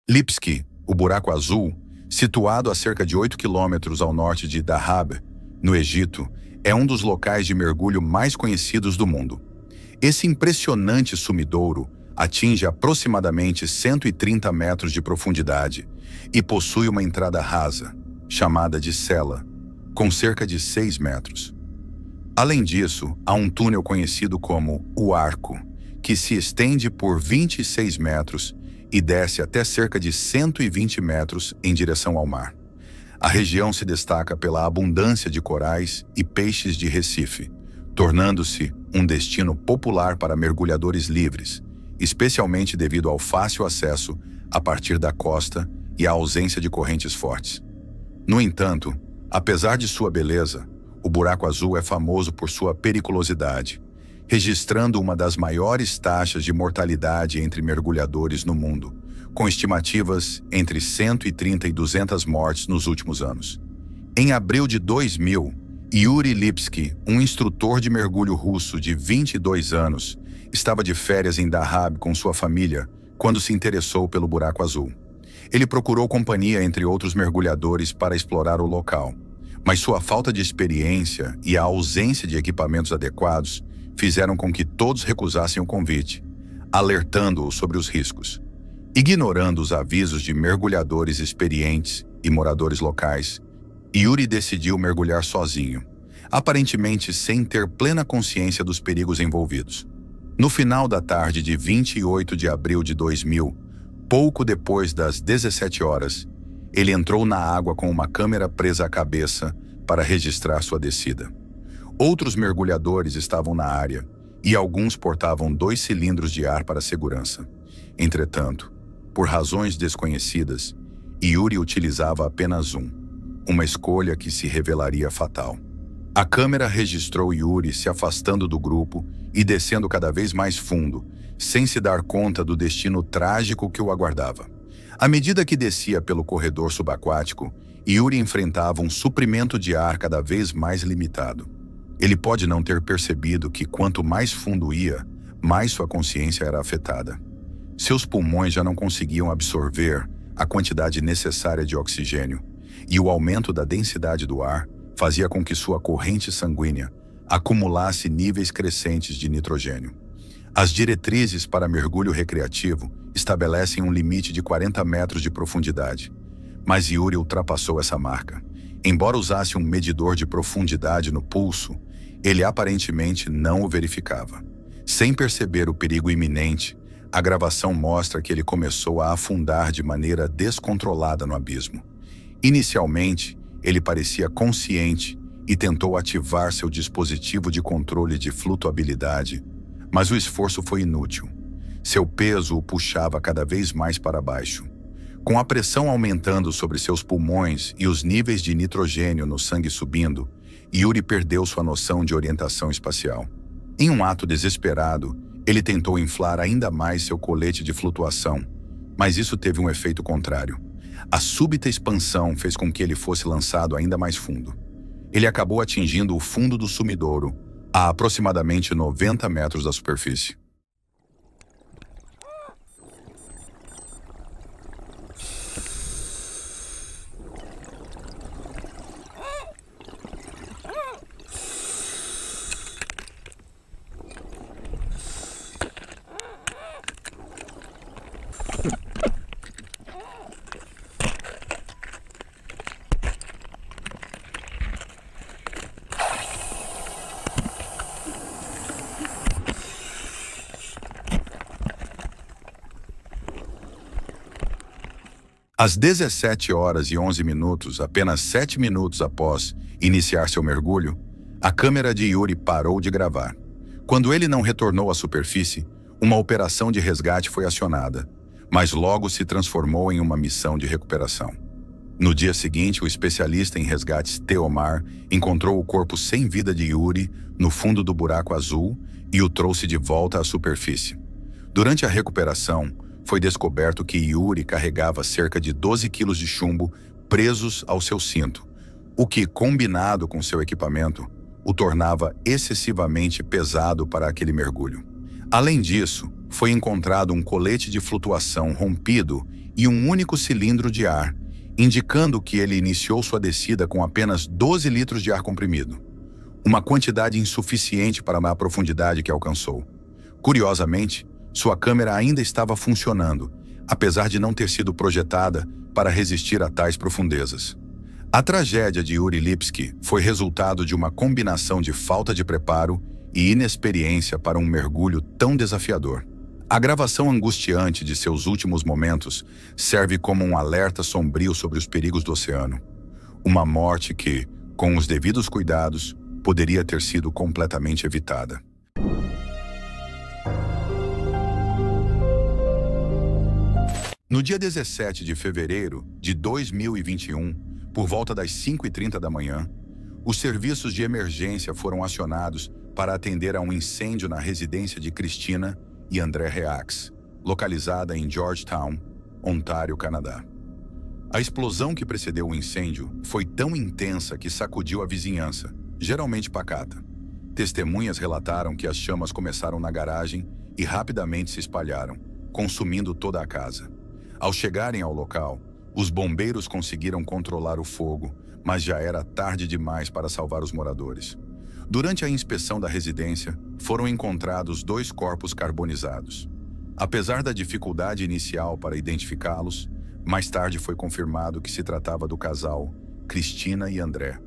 Lipski, o buraco azul, situado a cerca de 8 quilômetros ao norte de Dahab, no Egito, é um dos locais de mergulho mais conhecidos do mundo. Esse impressionante sumidouro atinge aproximadamente 130 metros de profundidade e possui uma entrada rasa, chamada de cela, com cerca de 6 metros. Além disso, há um túnel conhecido como o Arco, que se estende por 26 metros e desce até cerca de 120 metros em direção ao mar. A região se destaca pela abundância de corais e peixes de Recife, tornando-se um destino popular para mergulhadores livres, especialmente devido ao fácil acesso a partir da costa e à ausência de correntes fortes. No entanto, apesar de sua beleza, o buraco azul é famoso por sua periculosidade, registrando uma das maiores taxas de mortalidade entre mergulhadores no mundo, com estimativas entre 130 e 200 mortes nos últimos anos. Em abril de 2000, Yuri Lipski, um instrutor de mergulho russo de 22 anos, estava de férias em Dahab com sua família quando se interessou pelo buraco azul. Ele procurou companhia entre outros mergulhadores para explorar o local, mas sua falta de experiência e a ausência de equipamentos adequados fizeram com que todos recusassem o convite, alertando-o sobre os riscos. Ignorando os avisos de mergulhadores experientes e moradores locais, Yuri decidiu mergulhar sozinho, aparentemente sem ter plena consciência dos perigos envolvidos. No final da tarde de 28 de abril de 2000, pouco depois das 17 horas, ele entrou na água com uma câmera presa à cabeça para registrar sua descida. Outros mergulhadores estavam na área e alguns portavam 2 cilindros de ar para segurança. Entretanto, por razões desconhecidas, Yuri utilizava apenas uma escolha que se revelaria fatal. A câmera registrou Yuri se afastando do grupo e descendo cada vez mais fundo, sem se dar conta do destino trágico que o aguardava. À medida que descia pelo corredor subaquático, Yuri enfrentava um suprimento de ar cada vez mais limitado. Ele pode não ter percebido que quanto mais fundo ia, mais sua consciência era afetada. Seus pulmões já não conseguiam absorver a quantidade necessária de oxigênio, e o aumento da densidade do ar fazia com que sua corrente sanguínea acumulasse níveis crescentes de nitrogênio. As diretrizes para mergulho recreativo estabelecem um limite de 40 metros de profundidade, mas Yuri ultrapassou essa marca. Embora usasse um medidor de profundidade no pulso, ele aparentemente não o verificava. Sem perceber o perigo iminente, a gravação mostra que ele começou a afundar de maneira descontrolada no abismo. Inicialmente, ele parecia consciente e tentou ativar seu dispositivo de controle de flutuabilidade, mas o esforço foi inútil. Seu peso o puxava cada vez mais para baixo. Com a pressão aumentando sobre seus pulmões e os níveis de nitrogênio no sangue subindo, Yuri perdeu sua noção de orientação espacial. Em um ato desesperado, ele tentou inflar ainda mais seu colete de flutuação, mas isso teve um efeito contrário. A súbita expansão fez com que ele fosse lançado ainda mais fundo. Ele acabou atingindo o fundo do sumidouro, a aproximadamente 90 metros da superfície. Às 17 horas e 11 minutos, apenas 7 minutos após iniciar seu mergulho, a câmera de Yuri parou de gravar. Quando ele não retornou à superfície, uma operação de resgate foi acionada, mas logo se transformou em uma missão de recuperação. No dia seguinte, o especialista em resgates Theomar encontrou o corpo sem vida de Yuri no fundo do buraco azul e o trouxe de volta à superfície. Durante a recuperação, foi descoberto que Yuri carregava cerca de 12 quilos de chumbo presos ao seu cinto, o que, combinado com seu equipamento, o tornava excessivamente pesado para aquele mergulho. Além disso, foi encontrado um colete de flutuação rompido e um único cilindro de ar, indicando que ele iniciou sua descida com apenas 12 litros de ar comprimido, uma quantidade insuficiente para a profundidade que alcançou. Curiosamente, sua câmera ainda estava funcionando, apesar de não ter sido projetada para resistir a tais profundezas. A tragédia de Yuri Lipski foi resultado de uma combinação de falta de preparo e inexperiência para um mergulho tão desafiador. A gravação angustiante de seus últimos momentos serve como um alerta sombrio sobre os perigos do oceano. Uma morte que, com os devidos cuidados, poderia ter sido completamente evitada. No dia 17 de fevereiro de 2021, por volta das 5h30 da manhã, os serviços de emergência foram acionados para atender a um incêndio na residência de Christina e André Reax, localizada em Georgetown, Ontário, Canadá. A explosão que precedeu o incêndio foi tão intensa que sacudiu a vizinhança, geralmente pacata. Testemunhas relataram que as chamas começaram na garagem e rapidamente se espalharam, consumindo toda a casa. Ao chegarem ao local, os bombeiros conseguiram controlar o fogo, mas já era tarde demais para salvar os moradores. Durante a inspeção da residência, foram encontrados 2 corpos carbonizados. Apesar da dificuldade inicial para identificá-los, mais tarde foi confirmado que se tratava do casal Christina e André,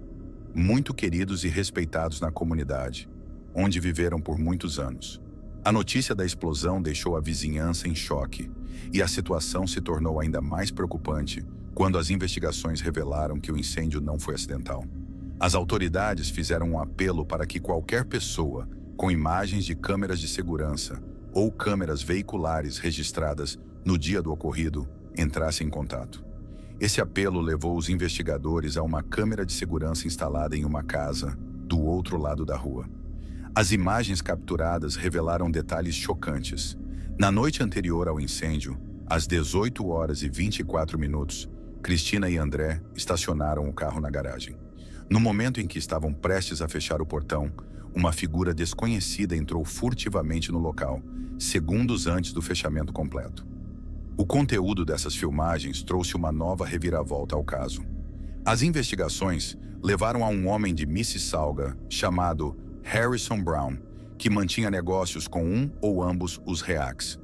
muito queridos e respeitados na comunidade, onde viveram por muitos anos. A notícia da explosão deixou a vizinhança em choque, e a situação se tornou ainda mais preocupante quando as investigações revelaram que o incêndio não foi acidental. As autoridades fizeram um apelo para que qualquer pessoa com imagens de câmeras de segurança ou câmeras veiculares registradas no dia do ocorrido entrasse em contato. Esse apelo levou os investigadores a uma câmera de segurança instalada em uma casa do outro lado da rua. As imagens capturadas revelaram detalhes chocantes. Na noite anterior ao incêndio, às 18h24, Christina e André estacionaram o carro na garagem. No momento em que estavam prestes a fechar o portão, uma figura desconhecida entrou furtivamente no local, segundos antes do fechamento completo. O conteúdo dessas filmagens trouxe uma nova reviravolta ao caso. As investigações levaram a um homem de Mississauga chamado Harrison Brown, que mantinha negócios com um ou ambos os Reax.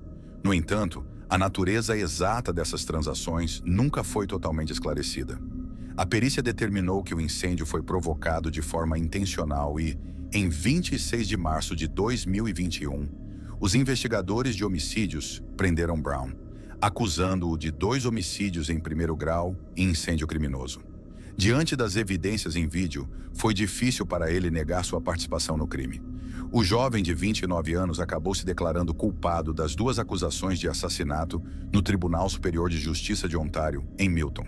No entanto, a natureza exata dessas transações nunca foi totalmente esclarecida. A perícia determinou que o incêndio foi provocado de forma intencional e, em 26 de março de 2021, os investigadores de homicídios prenderam Brown, acusando-o de 2 homicídios em primeiro grau e incêndio criminoso. Diante das evidências em vídeo, foi difícil para ele negar sua participação no crime. O jovem de 29 anos acabou se declarando culpado das 2 acusações de assassinato no Tribunal Superior de Justiça de Ontário, em Milton.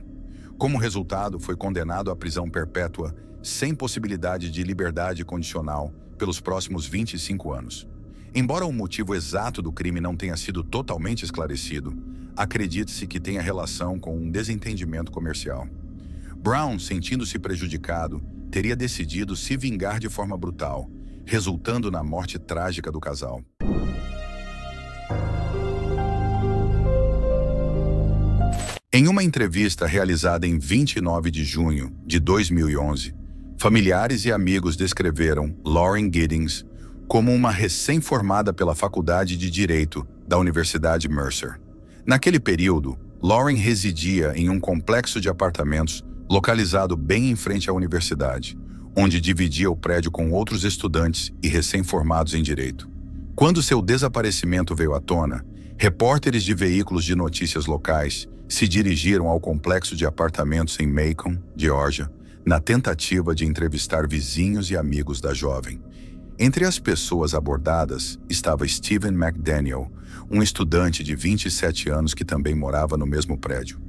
Como resultado, foi condenado à prisão perpétua sem possibilidade de liberdade condicional pelos próximos 25 anos. Embora o motivo exato do crime não tenha sido totalmente esclarecido, acredita-se que tenha relação com um desentendimento comercial. Brown, sentindo-se prejudicado, teria decidido se vingar de forma brutal, resultando na morte trágica do casal. Em uma entrevista realizada em 29 de junho de 2011, familiares e amigos descreveram Lauren Giddings como uma recém-formada pela Faculdade de Direito da Universidade Mercer. Naquele período, Lauren residia em um complexo de apartamentos localizado bem em frente à universidade, onde dividia o prédio com outros estudantes e recém-formados em direito. Quando seu desaparecimento veio à tona, repórteres de veículos de notícias locais se dirigiram ao complexo de apartamentos em Macon, Geórgia, na tentativa de entrevistar vizinhos e amigos da jovem. Entre as pessoas abordadas estava Steven McDaniel, um estudante de 27 anos que também morava no mesmo prédio.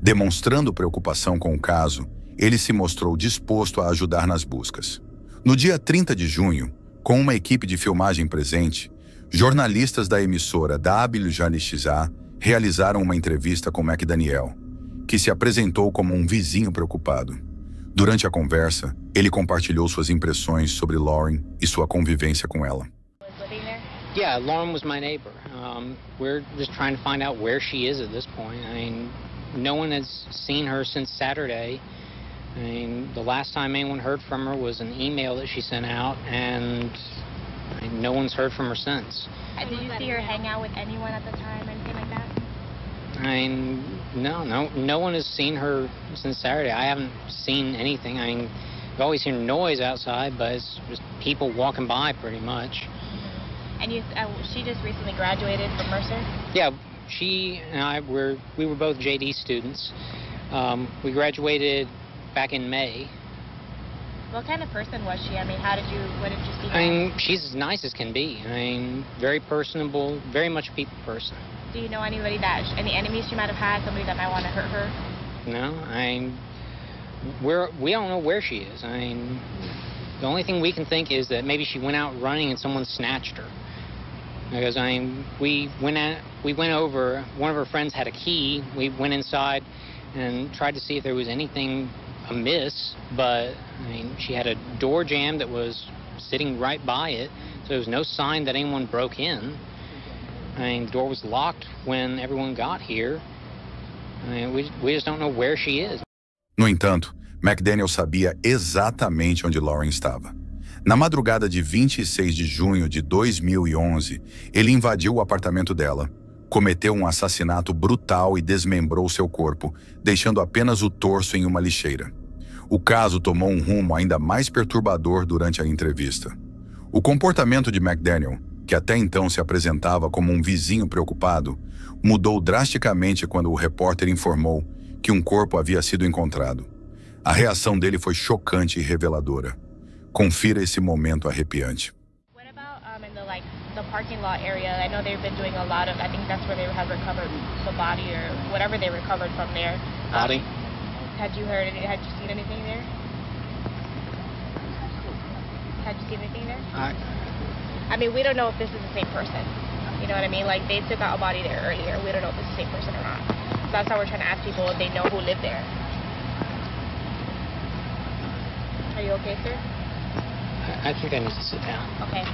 Demonstrando preocupação com o caso, ele se mostrou disposto a ajudar nas buscas. No dia 30 de junho, com uma equipe de filmagem presente, jornalistas da emissora WJNXA realizaram uma entrevista com McDaniel, que se apresentou como um vizinho preocupado. Durante a conversa, ele compartilhou suas impressões sobre Lauren e sua convivência com ela. Was living there? Yeah, Lauren was my neighbor. We're just trying to find out where she is at this point. I mean, no one has seen her since Saturday. I mean, the last time anyone heard from her was an email that she sent out, and I mean, no one's heard from her since. Did you see her hang out with anyone at the time, anything like that? I mean, no one has seen her since Saturday. I haven't seen anything. I mean, you always hear noise outside, but it's just people walking by pretty much. And she just recently graduated from Mercer? Yeah, she and I we were both JD students. We graduated back in May. What kind of person was she? I mean, what did you see her? I mean, she's as nice as can be. I mean, very personable, very much a people person. Do you know anybody any enemies she might have had, somebody that might want to hurt her? No, we don't know where she is. I mean, the only thing we can think is that maybe she went out running and someone snatched her. Because I mean, we went over. One of her friends had a key. We went inside and tried to see if there was anything amiss, but I mean, she had a door jamb that was sitting right by it, so there was no sign that anyone broke in. I mean, the door was locked when everyone got here. I mean, we just don't know where she is. No entanto, McDaniel sabia exatamente onde Lauren estava. Na madrugada de 26 de junho de 2011, ele invadiu o apartamento dela, cometeu um assassinato brutal e desmembrou seu corpo, deixando apenas o torso em uma lixeira. O caso tomou um rumo ainda mais perturbador durante a entrevista. O comportamento de McDaniel, que até então se apresentava como um vizinho preocupado, mudou drasticamente quando o repórter informou que um corpo havia sido encontrado. A reação dele foi chocante e reveladora. Confira esse momento arrepiante. What about in the parking lot area? I know they've been doing a lot of. I think that's where they have recovered the body or whatever they recovered from there. Body? Had you seen anything there? Had you seen anything there? I mean, we don't know if this is the same person. You know what I mean? Like, they took out a body there earlier. We don't know if it's the same person or not. So that's why we're trying to ask people if they know who lived there. Are you okay, sir? I think I need to sit down. Okay.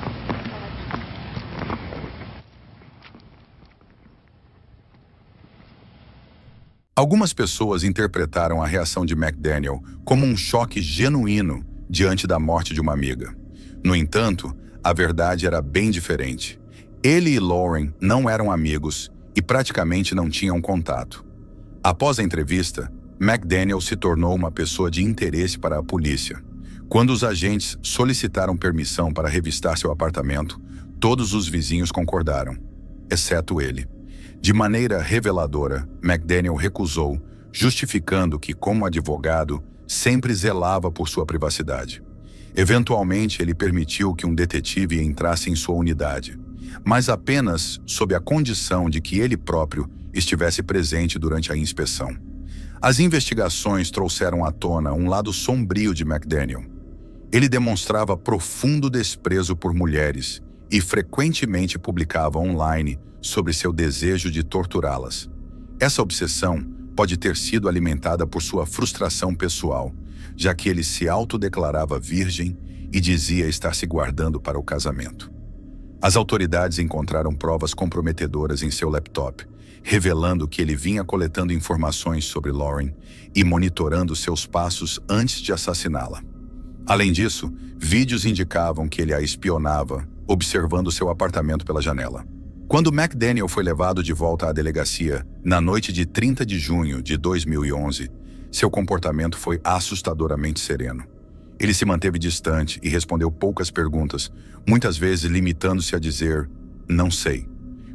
Algumas pessoas interpretaram a reação de McDaniel como um choque genuíno diante da morte de uma amiga. No entanto, a verdade era bem diferente. Ele e Lauren não eram amigos e praticamente não tinham contato. Após a entrevista, McDaniel se tornou uma pessoa de interesse para a polícia. Quando os agentes solicitaram permissão para revistar seu apartamento, todos os vizinhos concordaram, exceto ele. De maneira reveladora, McDaniel recusou, justificando que, como advogado, sempre zelava por sua privacidade. Eventualmente, ele permitiu que um detetive entrasse em sua unidade, mas apenas sob a condição de que ele próprio estivesse presente durante a inspeção. As investigações trouxeram à tona um lado sombrio de McDaniel. Ele demonstrava profundo desprezo por mulheres e frequentemente publicava online sobre seu desejo de torturá-las. Essa obsessão pode ter sido alimentada por sua frustração pessoal, já que ele se autodeclarava virgem e dizia estar se guardando para o casamento. As autoridades encontraram provas comprometedoras em seu laptop, revelando que ele vinha coletando informações sobre Lauren e monitorando seus passos antes de assassiná-la. Além disso, vídeos indicavam que ele a espionava, observando seu apartamento pela janela. Quando McDaniel foi levado de volta à delegacia, na noite de 30 de junho de 2011, seu comportamento foi assustadoramente sereno. Ele se manteve distante e respondeu poucas perguntas, muitas vezes limitando-se a dizer, não sei.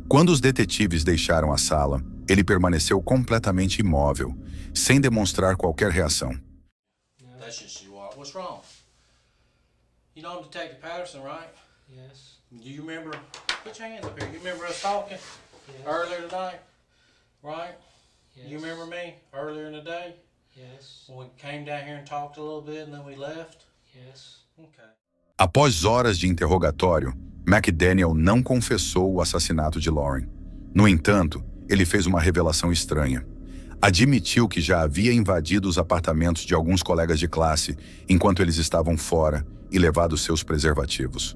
Quando os detetives deixaram a sala, ele permaneceu completamente imóvel, sem demonstrar qualquer reação. That's just you are. What's wrong? You know I'm Detective Patterson, right? Yes. Do you remember? Put your hands up here. You remember us talking earlier tonight, right? Yes. You remember me earlier in the day? Yes. When we came down here and talked a little bit and then we left? Yes. Okay. Após horas de interrogatório, McDaniel não confessou o assassinato de Lauren. No entanto, ele fez uma revelação estranha. Admitiu que já havia invadido os apartamentos de alguns colegas de classe enquanto eles estavam fora e levado seus preservativos.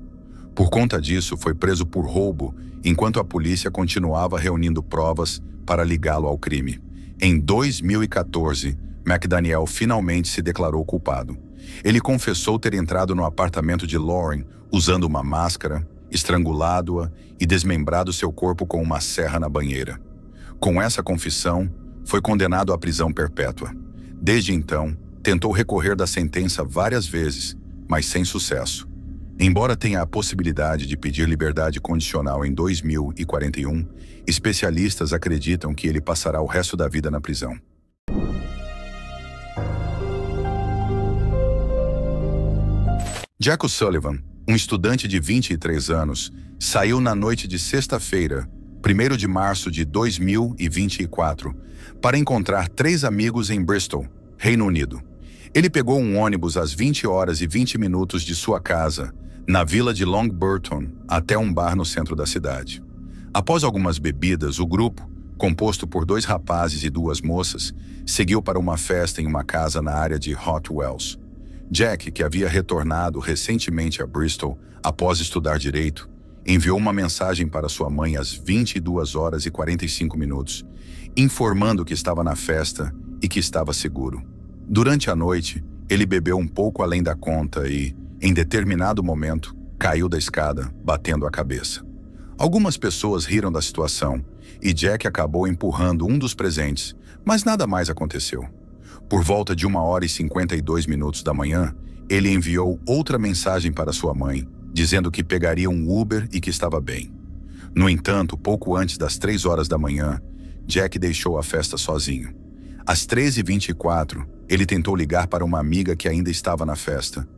Por conta disso, foi preso por roubo, enquanto a polícia continuava reunindo provas para ligá-lo ao crime. Em 2014, McDaniel finalmente se declarou culpado. Ele confessou ter entrado no apartamento de Lauren usando uma máscara, estrangulado-a e desmembrado seu corpo com uma serra na banheira. Com essa confissão, foi condenado à prisão perpétua. Desde então, tentou recorrer da sentença várias vezes, mas sem sucesso. Embora tenha a possibilidade de pedir liberdade condicional em 2041, especialistas acreditam que ele passará o resto da vida na prisão. Jack O'Sullivan, um estudante de 23 anos, saiu na noite de sexta-feira, 1º de março de 2024, para encontrar 3 amigos em Bristol, Reino Unido. Ele pegou um ônibus às 20h20 de sua casa, na vila de Longburton, até um bar no centro da cidade. Após algumas bebidas, o grupo, composto por 2 rapazes e 2 moças, seguiu para uma festa em uma casa na área de Hot Wells. Jack, que havia retornado recentemente a Bristol após estudar direito, enviou uma mensagem para sua mãe às 22h45, informando que estava na festa e que estava seguro. Durante a noite, ele bebeu um pouco além da conta e, em determinado momento, caiu da escada, batendo a cabeça. Algumas pessoas riram da situação e Jack acabou empurrando um dos presentes, mas nada mais aconteceu. Por volta de 1h52 da manhã, ele enviou outra mensagem para sua mãe, dizendo que pegaria um Uber e que estava bem. No entanto, pouco antes das 3 horas da manhã, Jack deixou a festa sozinho. Às 13h24, ele tentou ligar para uma amiga que ainda estava na festa,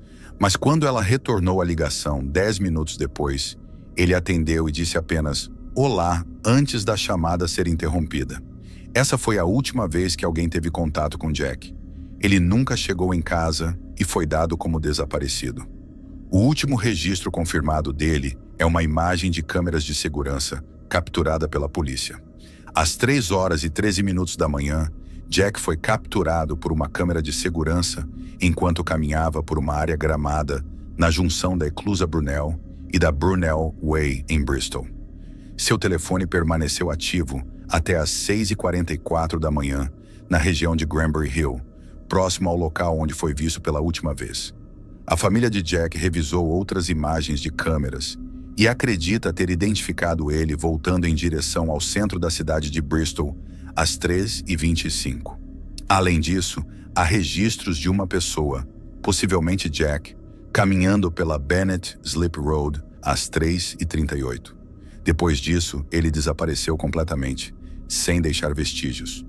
mas quando ela retornou a ligação 10 minutos depois, ele atendeu e disse apenas "Olá" antes da chamada ser interrompida. Essa foi a última vez que alguém teve contato com Jack. Ele nunca chegou em casa e foi dado como desaparecido. O último registro confirmado dele é uma imagem de câmeras de segurança capturada pela polícia. Às 3h13 da manhã, Jack foi capturado por uma câmera de segurança enquanto caminhava por uma área gramada na junção da Eclusa Brunel e da Brunel Way em Bristol. Seu telefone permaneceu ativo até às 6h44 da manhã, na região de Granbury Hill, próximo ao local onde foi visto pela última vez. A família de Jack revisou outras imagens de câmeras e acredita ter identificado ele voltando em direção ao centro da cidade de Bristol às 3h25. Além disso, há registros de uma pessoa, possivelmente Jack, caminhando pela Bennett Slip Road às 3h38. Depois disso, ele desapareceu completamente, sem deixar vestígios.